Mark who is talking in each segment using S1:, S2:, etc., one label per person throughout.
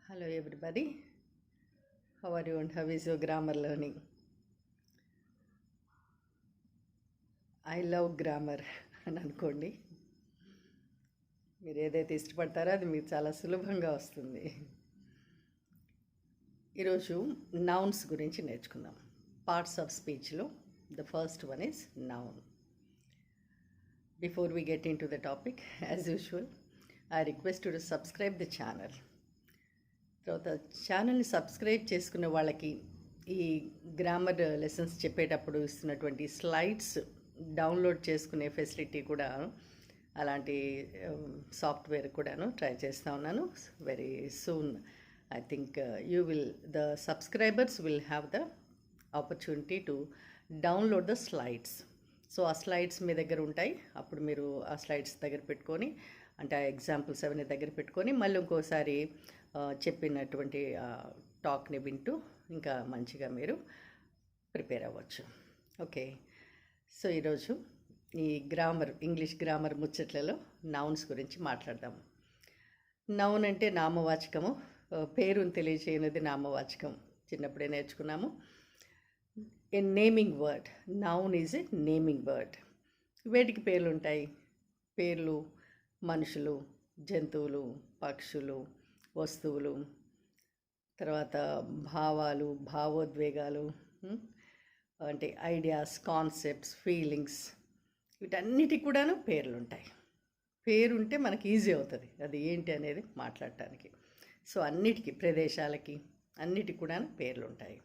S1: Hello everybody, how are you and how is your grammar learning? I love grammar అని అనుకోండి. మీరు ఏదైతే ఇష్టపడతారో అది మీకు చాలా సులభంగా వస్తుంది. ఈరోజు నౌన్స్ గురించి నేర్చుకుందాం. పార్ట్స్ ఆఫ్ స్పీచ్లో the first one is noun. Before we get into the topic, as usual I request to subscribe the channel. తర్వాత ఛానల్ని సబ్స్క్రైబ్ చేసుకునే వాళ్ళకి ఈ గ్రామర్ లెసన్స్ చెప్పేటప్పుడు ఇస్తున్నటువంటి స్లైడ్స్ డౌన్లోడ్ చేసుకునే ఫెసిలిటీ కూడా, అలాంటి సాఫ్ట్వేర్ కూడాను ట్రై చేస్తూ ఉన్నాను. Very soon I think the subscribers will have the opportunity to download the slides. So ఆ స్లైడ్స్ మీ దగ్గర ఉంటాయి. అప్పుడు మీరు ఆ స్లైడ్స్ దగ్గర పెట్టుకొని, అంటే ఆ ఎగ్జాంపుల్స్ అవన్నీ దగ్గర పెట్టుకొని మళ్ళీ ఇంకోసారి చెప్పినటువంటి టాక్ని వింటూ ఇంకా మంచిగా మీరు ప్రిపేర్ అవ్వచ్చు. ఓకే, సో ఈరోజు ఈ ఇంగ్లీష్ గ్రామర్ ముచ్చట్లలో నౌన్స్ గురించి మాట్లాడదాం. నౌన్ అంటే నామవాచకము, పేరుని తెలియచేయనది నామవాచకం. చిన్నప్పుడే నేర్చుకున్నాము. A naming word. Noun is a naming word. వేటికి పేర్లు ఉంటాయి? పేర్లు మనుషులు, జంతువులు, పక్షులు, వస్తువులు, తర్వాత భావాలు, భావోద్వేగాలు, అంటే ఐడియాస్, కాన్సెప్ట్స్, ఫీలింగ్స్, వీటన్నిటికి కూడాను పేర్లు ఉంటాయి. పేరుంటే మనకి ఈజీ అవుతుంది అది ఏంటి అనేది మాట్లాడటానికి. సో అన్నిటికీ, ప్రదేశాలకి అన్నిటికి కూడాను పేర్లు ఉంటాయి.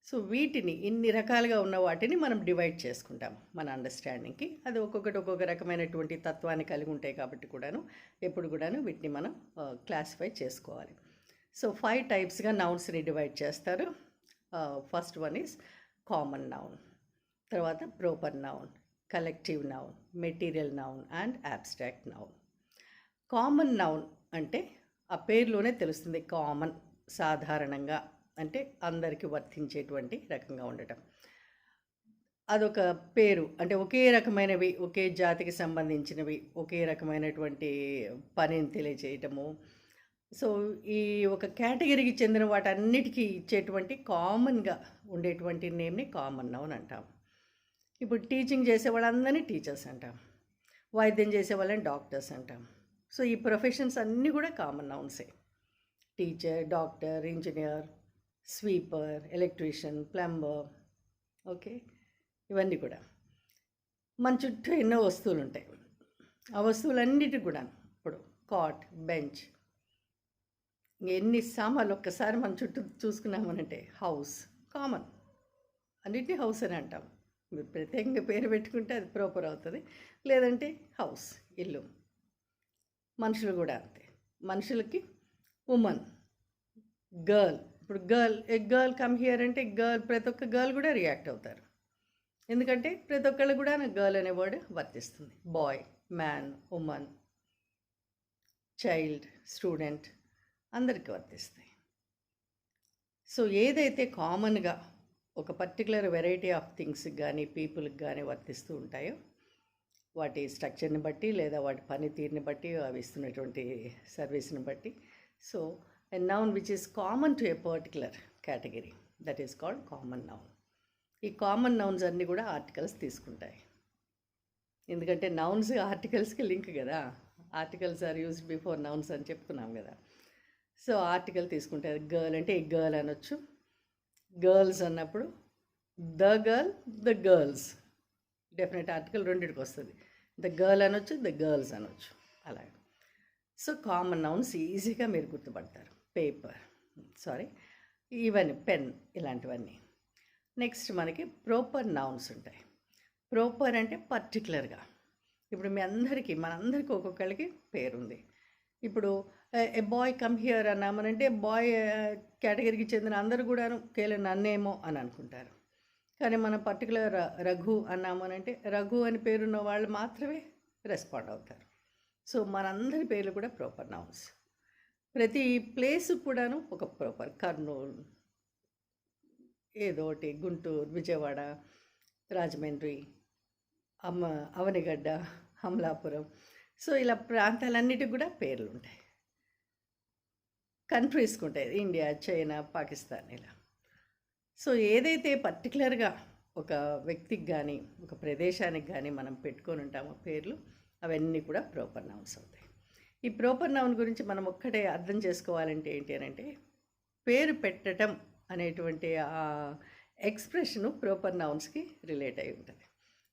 S1: సో వీటిని, ఇన్ని రకాలుగా ఉన్న వాటిని మనం డివైడ్ చేసుకుంటాం మన అండర్స్టాండింగ్కి. అది ఒక్కొక్కటి ఒక్కొక్క రకమైనటువంటి తత్వాన్ని కలిగి ఉంటాయి కాబట్టి కూడాను ఎప్పుడు కూడాను వీటిని మనం క్లాసిఫై చేసుకోవాలి. సో 5 టైప్స్గా నౌన్స్ని డివైడ్ చేస్తారు. First one is common noun, తర్వాత proper noun, collective noun, material noun and abstract noun. Common noun అంటే ఆ పేరులోనే తెలుస్తుంది. కామన్, సాధారణంగా, అంటే అందరికీ వర్తించేటువంటి రకంగా ఉండటం. అదొక పేరు, అంటే ఒకే రకమైనవి, ఒకే జాతికి సంబంధించినవి, ఒకే రకమైనటువంటి పనిని తెలియజేయటము. సో ఈ ఒక కేటగిరీకి చెందిన వాటన్నిటికీ ఇచ్చేటువంటి కామన్గా ఉండేటువంటి నేమ్ని కామన్ నౌన్ అంటాం. ఇప్పుడు టీచింగ్ చేసే వాళ్ళందరినీ టీచర్స్ అంటాం, వైద్యం చేసే వాళ్ళని డాక్టర్స్ అంటాం. సో ఈ ప్రొఫెషన్స్ అన్నీ కూడా కామన్ నౌన్సే. Teacher, doctor, engineer, sweeper, electrician, plumber. Okay, ఇవన్నీ కూడా. మన చుట్టూ ఎన్నో వస్తువులు ఉంటాయి. ఆ వస్తువులన్నిటికి కూడా ఇప్పుడు కాట్, బెంచ్, ఎన్ని సామాన్లు ఒక్కసారి మన చుట్టూ చూసుకున్నామనంటే హౌస్ కామన్, అన్నిటినీ హౌస్ అని అంటాం. మీరు ప్రత్యేకంగా పేరు పెట్టుకుంటే అది ప్రాపర్ అవుతుంది, లేదంటే హౌస్, ఇల్లు. మనుషులు కూడా అంతే. మనుషులకి ఉమెన్, గర్ల్. ఇప్పుడు గర్ల్ కమ్ హియర్ అంటే ప్రతి ఒక్క గర్ల్ కూడా రియాక్ట్ అవుతారు, ఎందుకంటే ప్రతి ఒక్కళ్ళు కూడా గర్ల్ అనే వర్డ్ వర్తిస్తుంది. Boy, man, woman, child, student అందరికీ వర్తిస్తాయి. సో ఏదైతే కామన్గా ఒక పర్టికులర్ వెరైటీ ఆఫ్ థింగ్స్కి కానీ పీపుల్కి కానీ వర్తిస్తూ ఉంటాయో, వాటి స్ట్రక్చర్ని బట్టి లేదా వాటి పనితీరుని బట్టి, అవి ఇస్తున్నటువంటి సర్వీస్ని బట్టి, so a noun which is common to a particular category, that is called common noun. ఈ కామన్ నౌన్స్ అన్నీ కూడా ఆర్టికల్స్ తీసుకుంటాయి, ఎందుకంటే నౌన్స్ ఆర్టికల్స్కి లింక్ కదా. Articles are used before nouns అని చెప్పుకున్నాం కదా. సో ఆర్టికల్ తీసుకుంటారు. గర్ల్ అంటే ఈ గర్ల్ అనొచ్చు, గర్ల్స్ అన్నప్పుడు the girl, the girls, definite article రెండింటికి వస్తుంది. ద గర్ల్ అనొచ్చు, ద గర్ల్స్ అనొచ్చు, అలాగే. సో కామన్ నౌన్స్ ఈజీగా మీరు గుర్తుపడతారు. పేపర్, ఇవన్నీ, పెన్, ఇలాంటివన్నీ. నెక్స్ట్ మనకి ప్రాపర్ నౌన్స్ ఉంటాయి. ప్రాపర్ అంటే పర్టికులర్గా. ఇప్పుడు మనందరికీ ఒక్కొక్కరికి పేరుంది. ఇప్పుడు ఏ బాయ్ కమ్ హియర్ అన్నామనంటే బాయ్ కేటగిరీకి చెందిన అందరూ కూడాను కేవలం నన్నేమో అని అనుకుంటారు. కానీ మనం పర్టికులర్ రఘు అన్నామనంటే రఘు అని పేరున్న వాళ్ళు మాత్రమే రెస్పాండ్ అవుతారు. సో మనందరి పేర్లు కూడా ప్రాపర్ నౌన్స్. ప్రతి ప్లేస్ కూడాను ఒక ప్రాపర్. కర్నూలు, ఏదోటి, గుంటూరు, విజయవాడ, రాజమండ్రి, అవనిగడ్డ, అమలాపురం. సో ఇలా ప్రాంతాలన్నిటికి కూడా పేర్లు ఉంటాయి. కంట్రీస్కి ఉంటాయి, ఇండియా, చైనా, పాకిస్తాన్ ఇలా. సో ఏదైతే పర్టికులర్గా ఒక వ్యక్తికి కానీ ఒక ప్రదేశానికి కానీ మనం పెట్టుకొని ఉంటామో పేర్లు, అవన్నీ కూడా ప్రాపర్ నౌన్స్ అవుతాయి. ఈ ప్రాపర్ నౌన్ గురించి మనం ఒక్కటే అర్థం చేసుకోవాలంటే ఏంటి అని అంటే, పేరు పెట్టడం అనేటువంటి ఆ ఎక్స్ప్రెషను ప్రాపర్ నౌన్స్కి రిలేట్ అయి ఉంటుంది.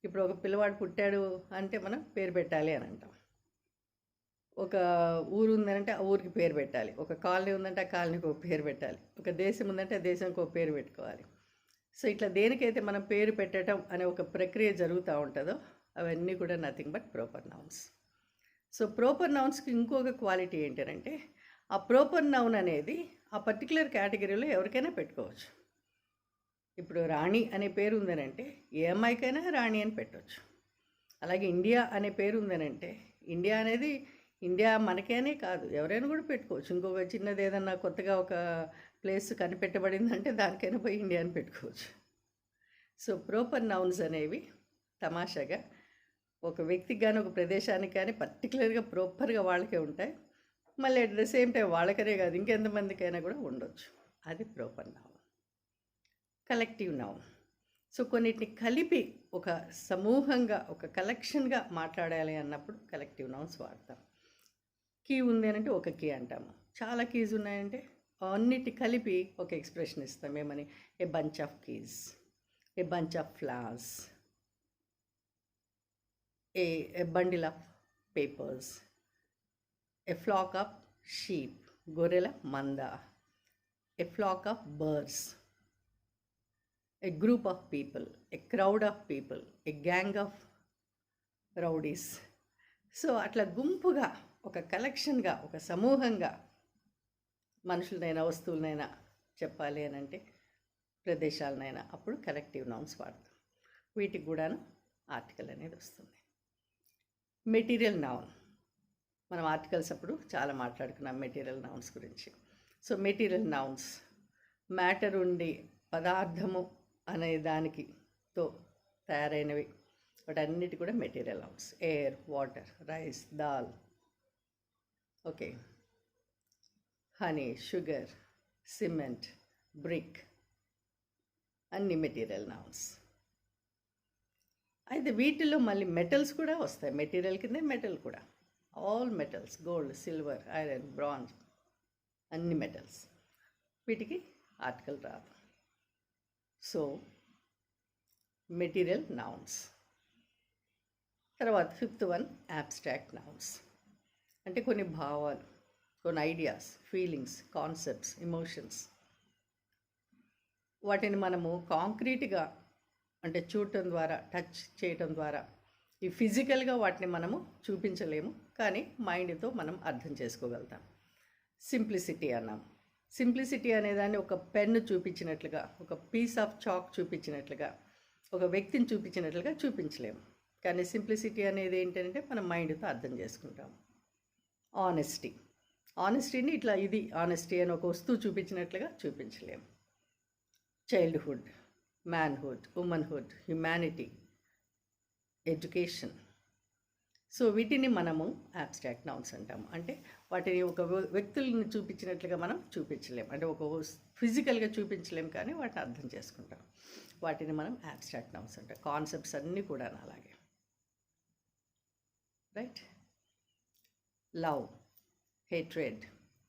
S1: ఇప్పుడు ఒక పిల్లవాడు పుట్టాడు అంటే మనం పేరు పెట్టాలి అని అంటాం. ఒక ఊరు ఉందంటే ఆ ఊరికి పేరు పెట్టాలి, ఒక కాలనీ ఉందంటే ఆ కాలనీకి ఒక పేరు పెట్టాలి, ఒక దేశం ఉందంటే ఆ దేశానికి ఒక పేరు పెట్టుకోవాలి. సో ఇట్లా దేనికైతే మనం పేరు పెట్టడం అనే ఒక ప్రక్రియ జరుగుతూ ఉంటుందో అవన్నీ కూడా nothing but proper nouns. So proper నౌన్స్కి ఇంకొక క్వాలిటీ ఏంటంటే, ఆ ప్రాపర్ నౌన్ అనేది ఆ పర్టికులర్ కేటగిరీలో ఎవరికైనా పెట్టుకోవచ్చు. ఇప్పుడు రాణి అనే పేరు ఉందనంటే ఏ అమ్మాయికైనా రాణి అని పెట్టవచ్చు. అలాగే ఇండియా అనే పేరు ఉందనంటే ఇండియా అనేది ఇండియా మనకేనే కాదు, ఎవరైనా కూడా పెట్టుకోవచ్చు. ఇంకొక చిన్నది ఏదన్నా కొత్తగా ఒక ప్లేస్ కనిపెట్టబడిందంటే దానికైనా పోయి ఇండియా అని పెట్టుకోవచ్చు. సో ప్రాపర్ నౌన్స్ అనేవి తమాషాగా ఒక వ్యక్తికి కానీ ఒక ప్రదేశానికి కానీ పర్టికులర్గా ప్రాపర్గా వాళ్ళకే ఉంటాయి. మళ్ళీ అట్ ద సేమ్ టైం వాళ్ళకనే కాదు ఇంకెంతమందికైనా కూడా ఉండొచ్చు. అది proper noun. Collective noun. So కొన్నిటిని కలిపి ఒక సమూహంగా ఒక కలెక్షన్గా మాట్లాడాలి అన్నప్పుడు కలెక్టివ్ నౌన్స్ వాడతాం. కీ ఉంది అని అంటే ఒక కీ అంటాము. చాలా కీస్ ఉన్నాయంటే అన్నిటి కలిపి ఒక ఎక్స్ప్రెషన్ ఇస్తాం. ఏమని? A bunch of keys, a bunch of flowers, a bundle of papers, a flock of sheep, గొర్రెల మంద, a flock of birds, a group of people, a crowd of people, a gang of rowdies. So అట్లా గుంపుగా ఒక కలెక్షన్గా ఒక సమూహంగా మనుషులనైనా వస్తువులనైనా చెప్పాలి అని అంటే ప్రదేశాలనైనా అప్పుడు కలెక్టివ్ నౌన్స్ వాడతాం. వీటికి కూడాను ఆర్టికల్ అనేది వస్తుంది. Material noun. మనం ఆర్టికల్స్ అప్పుడు చాలా మాట్లాడుకున్నాం మెటీరియల్ నౌన్స్ గురించి. సో మెటీరియల్ నౌన్స్ మ్యాటర్ ఉండి పదార్థము అనే దానికితో తయారైనవి వాటన్నిటి కూడా material nouns. Air, water, rice, dal, okay, honey, sugar, cement, brick, అన్ని మెటీరియల్ నౌన్స్. అయితే వీటిలో మళ్ళీ మెటల్స్ కూడా వస్తాయి. మెటీరియల్ కిందే మెటల్ కూడా. All metals, gold, silver, iron, bronze, అన్ని మెటల్స్. వీటికి ఆర్టికల్ రాదు. So material nouns. తర్వాత ఫిఫ్త్ వన్ అబ్స్ట్రాక్ట్ నౌన్స్. అంటే కొన్ని భావాలు, కొన్ని ఐడియాస్, ఫీలింగ్స్, కాన్సెప్ట్స్, ఎమోషన్స్, వాటిని మనము కాంక్రీట్గా అంటే చూడటం ద్వారా, టచ్ చేయటం ద్వారా ఈ ఫిజికల్గా వాటిని మనము చూపించలేము, కానీ మైండ్తో మనం అర్థం చేసుకోగలుగుతాం. సింప్లిసిటీ అన్నాం. సింప్లిసిటీ అనేదాన్ని ఒక పెన్ను చూపించినట్లుగా, ఒక పీస్ ఆఫ్ చాక్ చూపించినట్లుగా, ఒక వ్యక్తిని చూపించినట్లుగా చూపించలేము. కానీ సింప్లిసిటీ అనేది ఏంటంటే మనం మైండ్తో అర్థం చేసుకుంటాం. ఆనెస్టీ. ఆనెస్టీని ఇట్లా ఇది ఆనెస్టీ అని ఒక వస్తువు చూపించినట్లుగా చూపించలేము. Childhood, manhood, womanhood, humanity, education. So వీటిని మనము అబ్స్ట్రాక్ట్ నౌన్స్ అంటాము. అంటే వాటిని ఒక వ్యక్తులను చూపించినట్లుగా మనం చూపించలేము, అంటే ఒక ఫిజికల్గా చూపించలేము, కానీ వాటిని అర్థం చేసుకుంటాం. వాటిని మనం అబ్స్ట్రాక్ట్ నౌన్స్ అంటాం. కాన్సెప్ట్స్ అన్నీ కూడా అలాగే, right? Love, hatred,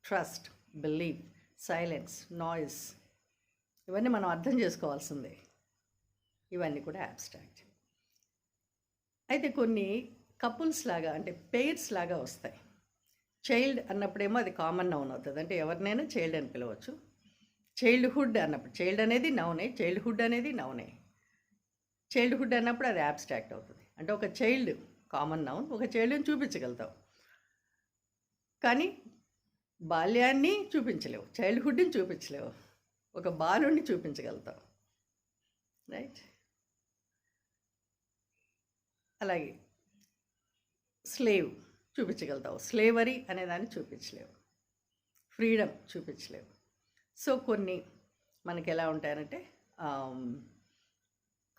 S1: trust, believe, silence, noise, ఇవన్నీ మనం అర్థం చేసుకోవాల్సిందే. ఇవన్నీ కూడా అబ్స్ట్రాక్ట్. అయితే కొన్ని కపుల్స్ లాగా అంటే పెయిర్స్ లాగా వస్తాయి. చైల్డ్ అన్నప్పుడేమో అది కామన్ నౌన్ అవుతుంది, అంటే ఎవరినైనా చైల్డ్ అని పిలవచ్చు. చైల్డ్హుడ్ అన్నప్పుడు, చైల్డ్ అనేది నౌనే, చైల్డ్హుడ్ అనేది నౌనే. చైల్డ్హుడ్ అన్నప్పుడు అది అబ్స్ట్రాక్ట్ అవుతుంది. అంటే ఒక చైల్డ్ కామన్ నౌన్, ఒక చైల్డ్ని చూపించగలుగుతావు, కానీ బాల్యాన్ని చూపించలేవు, చైల్డ్హుడ్ని చూపించలేవు, ఒక బాలుడిని చూపించగలుగుతావు, రైట్? అలాగే స్లేవ్ చూపించగలుగుతావు, స్లేవరీ అనేదాన్ని చూపించలేవు, ఫ్రీడమ్ చూపించలేవు. సో కొన్ని మనకి ఎలా ఉంటాయనంటే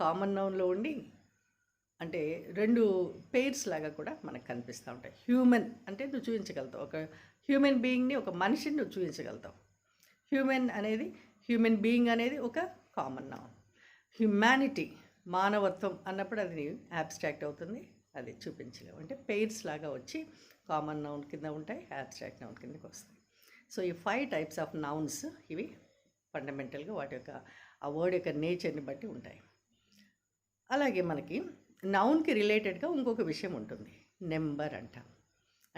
S1: కామన్ నౌన్లో ఉండి అంటే రెండు పెయిర్స్ లాగా కూడా మనకు కనిపిస్తూ ఉంటాయి. హ్యూమన్ అంటే నువ్వు చూపించగలుగుతావు, ఒక హ్యూమన్ బీయింగ్ని, ఒక మనిషిని నువ్వు చూపించగలుగుతావు. హ్యూమన్ బీయింగ్ అనేది ఒక కామన్ నౌన్. హ్యుమానిటీ, మానవత్వం అన్నప్పుడు అది యాబ్స్ట్రాక్ట్ అవుతుంది, అది చూపించలేవు. అంటే పెయిర్స్ లాగా వచ్చి కామన్ నౌన్ కింద ఉంటాయి, యాబ్స్ట్రాక్ట్ నౌన్ కిందకి వస్తాయి. సో ఈ 5 టైప్స్ ఆఫ్ నౌన్స్ ఇవి ఫండమెంటల్గా వాటి యొక్క ఆ వర్డ్ యొక్క నేచర్ని బట్టి ఉంటాయి. అలాగే మనకి నౌన్కి రిలేటెడ్గా ఇంకొక విషయం ఉంటుంది, నెంబర్ అంటాం.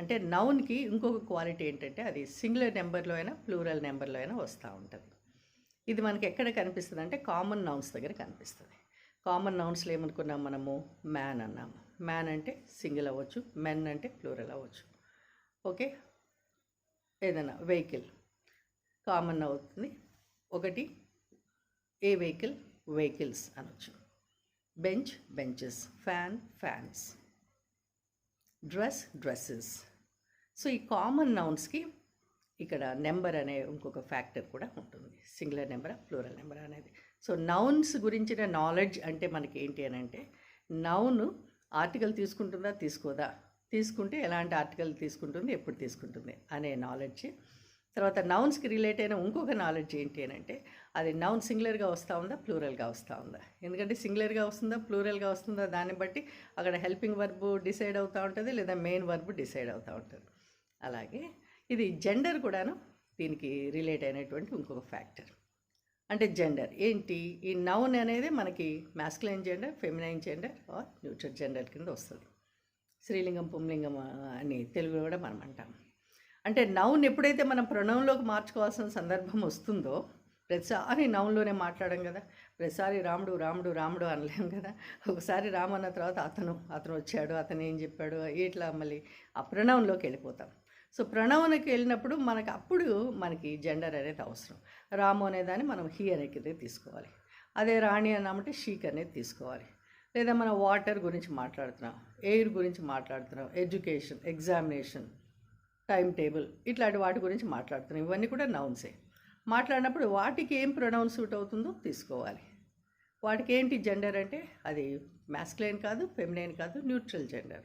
S1: అంటే నౌన్కి ఇంకొక క్వాలిటీ ఏంటంటే అది సింగులర్ నెంబర్లో అయినా ప్లూరల్ నెంబర్లో అయినా వస్తూ ఉంటుంది. ఇది మనకి ఎక్కడ కనిపిస్తుంది అంటే కామన్ నౌన్స్ దగ్గర కనిపిస్తుంది. కామన్ నౌన్స్లో ఏమనుకున్నాం మనము, మ్యాన్ అన్నాము. మ్యాన్ అంటే సింగిల్ అవ్వచ్చు, మెన్ అంటే ప్లూరల్ అవ్వచ్చు. ఓకే, ఏదైనా వెహికల్ కామన్ అవుతుంది. ఒకటి ఏ వెహికల్, వెహికల్స్ అనొచ్చు. Bench, benches. Fan, fans. Dress, dresses. So ఈ కామన్ నౌన్స్కి ఇక్కడ నెంబర్ అనే ఇంకొక ఫ్యాక్టర్ కూడా ఉంటుంది, సింగులర్ నెంబర్, ప్లూరల్ నెంబర్ అనేది. సో నౌన్స్ గురించిన నాలెడ్జ్ అంటే మనకి ఏంటి అని అంటే, నౌన్ ఆర్టికల్ తీసుకుంటుందా తీసుకోదా, తీసుకుంటే ఎలాంటి ఆర్టికల్ తీసుకుంటుంది, ఎప్పుడు తీసుకుంటుంది అనే నాలెడ్జ్. తర్వాత నౌన్స్కి రిలేట్ అయిన ఇంకొక నాలెడ్జ్ ఏంటి అని అంటే, అది నౌన్ సింగులర్గా వస్తూ ఉందా, ప్లూరల్గా వస్తూ ఉందా. ఎందుకంటే సింగులర్గా వస్తుందా, ప్లూరల్గా వస్తుందా దాన్ని బట్టి అక్కడ హెల్పింగ్ వర్బ్ డిసైడ్ అవుతూ ఉంటుంది, లేదా మెయిన్ వర్బ్ డిసైడ్ అవుతూ ఉంటుంది. అలాగే ఇది జెండర్ కూడాను దీనికి రిలేట్ అయినటువంటి ఇంకొక ఫ్యాక్టర్. అంటే జెండర్ ఏంటి, ఈ నౌన్ అనేది మనకి masculine gender, feminine gender are neutral gender కింద వస్తుంది. స్త్రీలింగం, పుంలింగం అని తెలుగులో కూడా మనం అంటాం. అంటే నౌన్ ఎప్పుడైతే మనం ప్రొనౌన్లోకి మార్చుకోవాల్సిన సందర్భం వస్తుందో, ప్రతిసారి నౌన్లోనే మాట్లాడడం కదా, ప్రతిసారి రాముడు రాముడు రాముడు అనలేం కదా. ఒకసారి రాము అన్న తర్వాత అతను వచ్చాడు, అతను ఏం చెప్పాడు, ఇట్లా మళ్ళీ ఆ ప్రొనౌన్లోకి వెళ్ళిపోతాం. సో ప్రొనౌన్కి వెళ్ళినప్పుడు మనకి జెండర్ అనేది అవసరం. రాము అనేదాన్ని మనం హీ అనే కింద తీసుకోవాలి. అదే రాణి అన్నామంటే షీక్ అనేది తీసుకోవాలి. లేదా మనం వాటర్ గురించి మాట్లాడుతున్నాం, ఎయిర్ గురించి మాట్లాడుతున్నాం, ఎడ్యుకేషన్, ఎగ్జామినేషన్, టైం టేబుల్, ఇట్లాంటి వాటి గురించి మాట్లాడుతున్నాం. ఇవన్నీ కూడా నౌన్సే. మాట్లాడినప్పుడు వాటికి ఏం ప్రొనౌన్ సూట్ అవుతుందో తీసుకోవాలి. వాటికి ఏంటి జెండర్ అంటే అది మాస్కులైన్ కాదు, ఫెమినైన్ కాదు, న్యూట్రల్ జెండర్,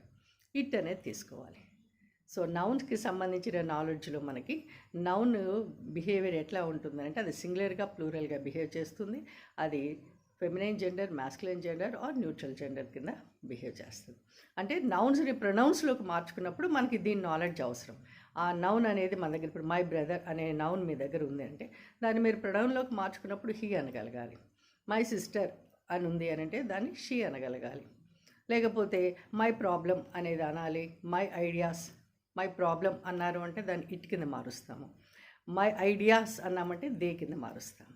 S1: ఇట్ అనేది తీసుకోవాలి. సో నౌన్స్కి సంబంధించిన నాలెడ్జ్లో మనకి నౌన్ బిహేవియర్ ఎట్లా ఉంటుందంటే అది సింగులర్గా, ప్లూరల్గా బిహేవ్ చేస్తుంది, అది feminine gender, masculine gender are neutral gender కింద బిహేవ్ చేస్తుంది. అంటే నౌన్స్ని ప్రొనౌన్స్లోకి మార్చుకున్నప్పుడు మనకి దీని నాలెడ్జ్ అవసరం. ఆ నౌన్ అనేది మన దగ్గర ఇప్పుడు మై బ్రదర్ అనే నౌన్ మీ దగ్గర ఉంది అంటే దాన్ని మీరు ప్రొనౌన్లోకి మార్చుకున్నప్పుడు హీ అనగలగాలి. మై సిస్టర్ అని ఉంది అని అంటే దాన్ని షీ అనగలగాలి. లేకపోతే మై ప్రాబ్లం అనేది అనాలి. మై ఐడియాస్, మై ప్రాబ్లం అన్నారు అంటే దాన్ని ఇట్ కింద మారుస్తాము. మై ఐడియాస్ అన్నామంటే దే కింద మారుస్తాము.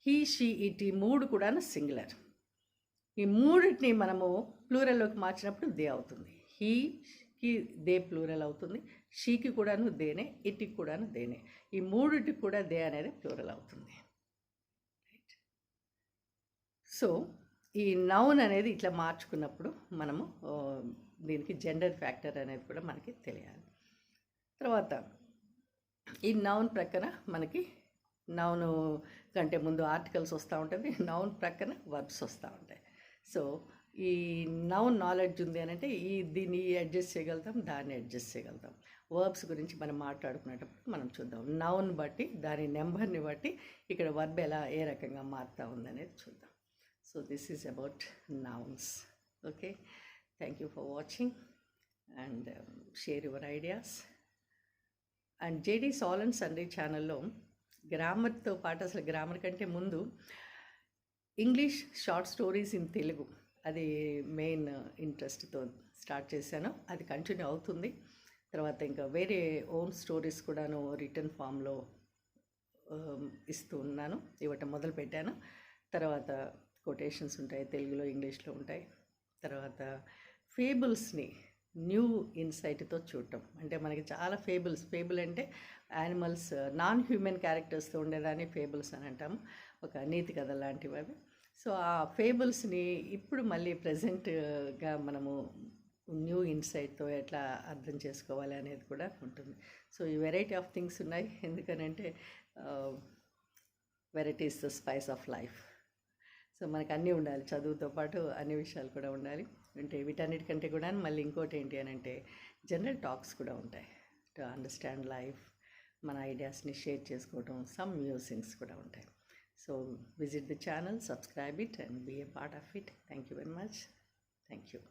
S1: హీ, షీ, ఇట్, ఈ మూడు కూడా సింగులర్. ఈ మూడింటిని మనము ప్లూరల్లోకి మార్చినప్పుడు దే అవుతుంది. హీకి దే ప్లూరల్ అవుతుంది, షీకి కూడాను దేనే, ఇట్కి కూడాను దేనే. ఈ మూడింటికి కూడా దే అనేది ప్లూరల్ అవుతుంది. రైట్. సో ఈ నౌన్ అనేది ఇట్లా మార్చుకున్నప్పుడు మనము దీనికి జెండర్ ఫ్యాక్టర్ అనేది కూడా మనకి తెలియాలి. తర్వాత ఈ నౌన్ ప్రక్కన మనకి నౌను కంటే ముందు ఆర్టికల్స్ వస్తూ ఉంటుంది, నౌన్ ప్రక్కన వర్బ్స్ వస్తూ ఉంటాయి. సో ఈ నౌన్ నాలెడ్జ్ ఉంది అని అంటే దీన్ని అడ్జస్ట్ చేయగలుగుతాం, దాన్ని అడ్జస్ట్ చేయగలుగుతాం. వర్బ్స్ గురించి మనం మాట్లాడుకునేటప్పుడు మనం చూద్దాం. నౌన్ బట్టి, దాని నెంబర్ని బట్టి ఇక్కడ వర్బ్ ఏ రకంగా మారుతూ ఉందనేది చూద్దాం. So this is about nouns. Okay, thank you for watching and share your ideas. And JD salan Sunday ఛానల్లో గ్రామర్తో పాటు, అసలు గ్రామర్ కంటే ముందు English short stories in Telugu, అది మెయిన్ ఇంట్రెస్ట్తో స్టార్ట్ చేశాను. అది కంటిన్యూ అవుతుంది. తర్వాత ఇంకా వేరే ఓన్ స్టోరీస్ కూడాను రిటర్న్ ఫామ్లో ఇస్తూ ఉన్నాను, ఇవ్వటం మొదలుపెట్టాను. తర్వాత కొటేషన్స్ ఉంటాయి, తెలుగులో ఇంగ్లీష్లో ఉంటాయి. తర్వాత ఫేబుల్స్ని న్యూ ఇన్సైట్తో చూడటం. అంటే మనకి చాలా ఫేబుల్ అంటే యానిమల్స్, నాన్ హ్యూమన్ క్యారెక్టర్స్తో ఉండేదాన్ని ఫేబుల్స్ అని అంటాము, ఒక నీతి కథ లాంటివి అవి. సో ఆ ఫేబుల్స్ని ఇప్పుడు మళ్ళీ ప్రజెంట్గా మనము న్యూ ఇన్సైట్తో ఎట్లా అర్థం చేసుకోవాలి అనేది కూడా ఉంటుంది. సో ఈ వెరైటీ ఆఫ్ థింగ్స్ ఉన్నాయి. ఎందుకనంటే variety is the spice of life. So మనకు అన్నీ ఉండాలి, చదువుతో పాటు అన్ని విషయాలు కూడా ఉండాలి. అంటే వీటన్నిటికంటే కూడా మళ్ళీ ఇంకోటి ఏంటి అని అంటే జనరల్ టాక్స్ కూడా ఉంటాయి. టు అండర్స్టాండ్ లైఫ్, మన ఐడియాస్ని షేర్ చేసుకోవడం, సమ్ మ్యూజింగ్స్ కూడా ఉంటాయి. So visit the channel, subscribe it and be a part of it. Thank you very much. Thank you.